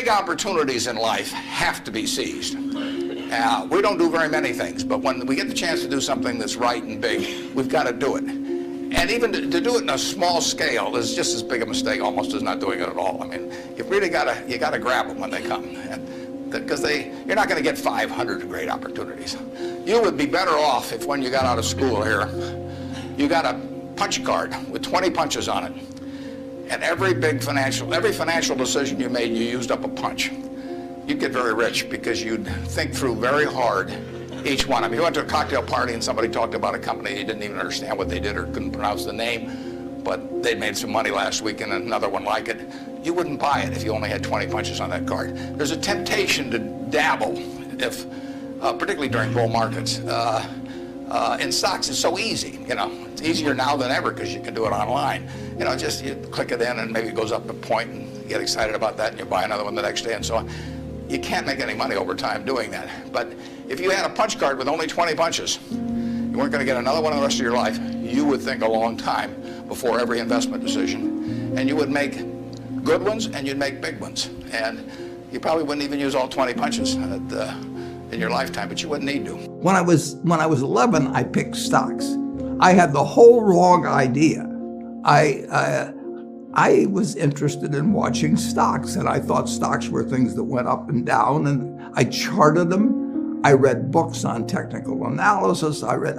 big opportunities in life have to be seized. We don't do very many things, but when we get the chance to do something that's right and big, we've got to do it. And even to do it in a small scale is just as big a mistake almost as not doing it at all. I mean, you really gotta grab them when they come, because you're not going to get 500 great opportunities. You would be better off if when you got out of school here, you got a punch card with 20 punches on it. And every financial decision you made, you used up a punch. You'd get very rich because you'd think through very hard each one. I mean, you went to a cocktail party and somebody talked about a company, you didn't even understand what they did or couldn't pronounce the name, but they made some money last week and another one like it. You wouldn't buy it if you only had 20 punches on that card. There's a temptation to dabble, particularly during bull markets. In stocks, it's so easy, It's easier now than ever because you can do it online. Just you click it in and maybe it goes up a point and you get excited about that and you buy another one the next day and so on. You can't make any money over time doing that. But if you had a punch card with only 20 punches, you weren't going to get another one the rest of your life. You would think a long time before every investment decision. And you would make good ones and you'd make big ones. And you probably wouldn't even use all 20 punches in your lifetime, but you wouldn't need to. When I was 11, I picked stocks. I had the whole wrong idea. I was interested in watching stocks, and I thought stocks were things that went up and down, and I charted them. I read books on technical analysis. I read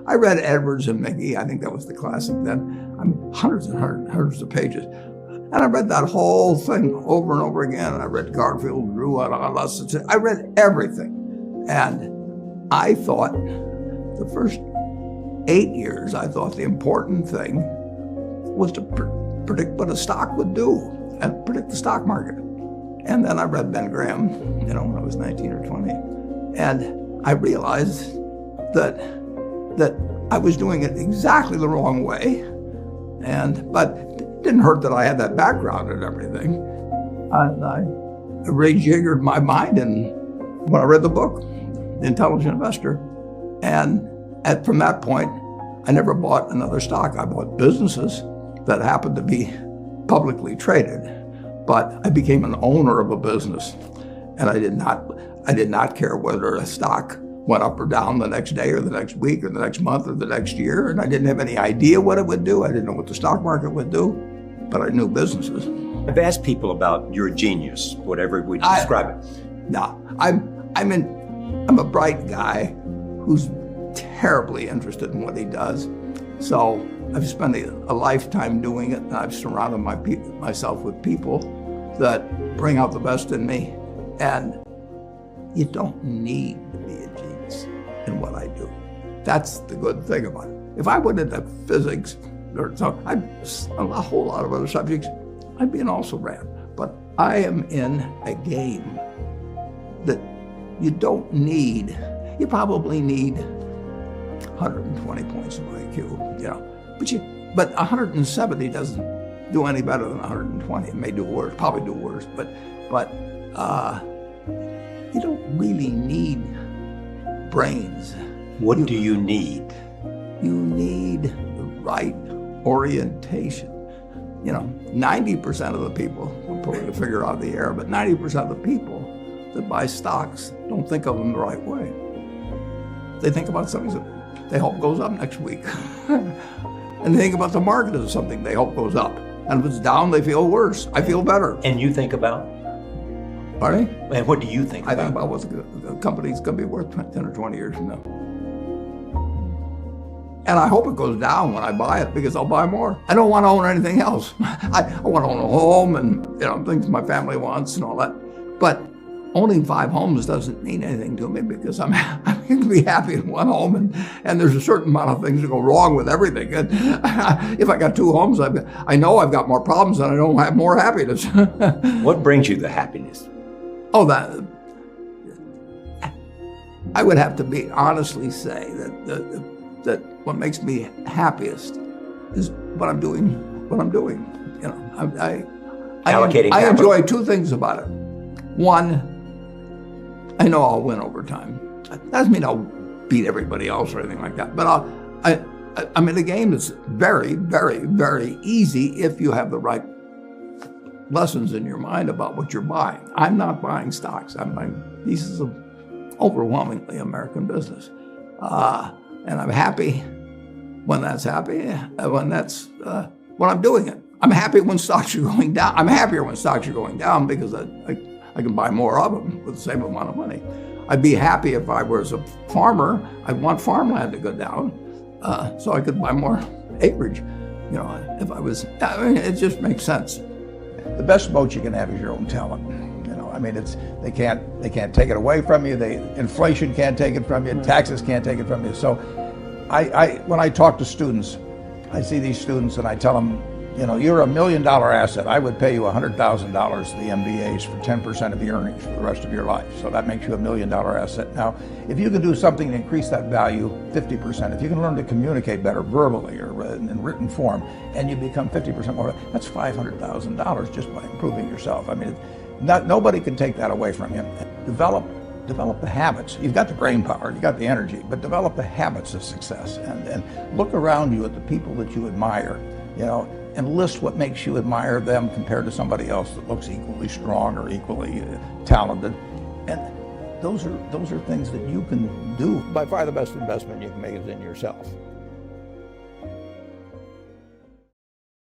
Edwards and McGee. I think that was the classic then. Hundreds and hundreds of pages. And I read that whole thing over and over again. I read Garfield, Drew, I read everything. And I thought the first 8 years, I thought the important thing was to predict what a stock would do and predict the stock market. And then I read Ben Graham, when I was 19 or 20. And I realized that I was doing it exactly the wrong way. But it didn't hurt that I had that background and everything. And I rejiggered my mind when I read the book, The Intelligent Investor. And from that point, I never bought another stock. I bought businesses that happened to be publicly traded, but I became an owner of a business, and I did not care whether a stock went up or down the next day or the next week or the next month or the next year, and I didn't have any idea what it would do. I didn't know what the stock market would do, but I knew businesses. I've asked people about your genius, whatever we describe it. No, I'm a bright guy who's terribly interested in what he does. So I've spent a lifetime doing it, and I've surrounded myself with people that bring out the best in me. And you don't need to be a genius in what I do. That's the good thing about it. If I went into physics or a whole lot of other subjects, I'd be an also-ran. But I am in a game that you don't need. You probably need 120 points of IQ, but 170 doesn't do any better than 120. It may do worse, probably do worse, but you don't really need brains. What do you need? You need the right orientation. 90% of the people, we're pulling a figure out of the air, but 90% of the people that buy stocks don't think of them the right way. They think about something that they hope goes up next week. And they think about the market as something they hope goes up. And if it's down, they feel worse. I feel better. And you think about? Pardon me? And what do you think about? I think about what the company's going to be worth 10 or 20 years from now. And I hope it goes down when I buy it because I'll buy more. I don't want to own anything else. I want to own a home and things my family wants and all that. But owning 5 homes doesn't mean anything to me because I'm going to be happy in one home, and there's a certain amount of things that go wrong with everything. And if I got 2 homes, I know I've got more problems and I don't have more happiness. What brings you the happiness? Oh, that I would have to honestly say that what makes me happiest is what I'm doing. I enjoy 2 things about it. One, I know I'll win over time. That doesn't mean I'll beat everybody else or anything like that, but I'm in a game that's very, very, very easy if you have the right lessons in your mind about what you're buying. I'm not buying stocks. I'm buying pieces of overwhelmingly American business. And I'm happy when that's when I'm doing it. I'm happy when stocks are going down. I'm happier when stocks are going down because I can buy more of them with the same amount of money. I'd be happy if I was a farmer. I'd want farmland to go down so I could buy more acreage. If I was, it just makes sense. The best boat you can have is your own talent. They can't take it away from you. Inflation can't take it from you. Taxes can't take it from you. So, when I talk to students, I see these students and I tell them, you're $1 million asset. I would pay you $100,000 to the MBAs for 10% of the earnings for the rest of your life. So that makes you $1 million asset. Now, if you can do something to increase that value 50%, if you can learn to communicate better verbally or in written form, and you become 50% more, that's $500,000 just by improving yourself. Nobody can take that away from you. Develop the habits. You've got the brain power, you've got the energy, but develop the habits of success and look around you at the people that you admire, and list what makes you admire them compared to somebody else that looks equally strong or equally talented. And those are things that you can do. By far the best investment you can make is in yourself.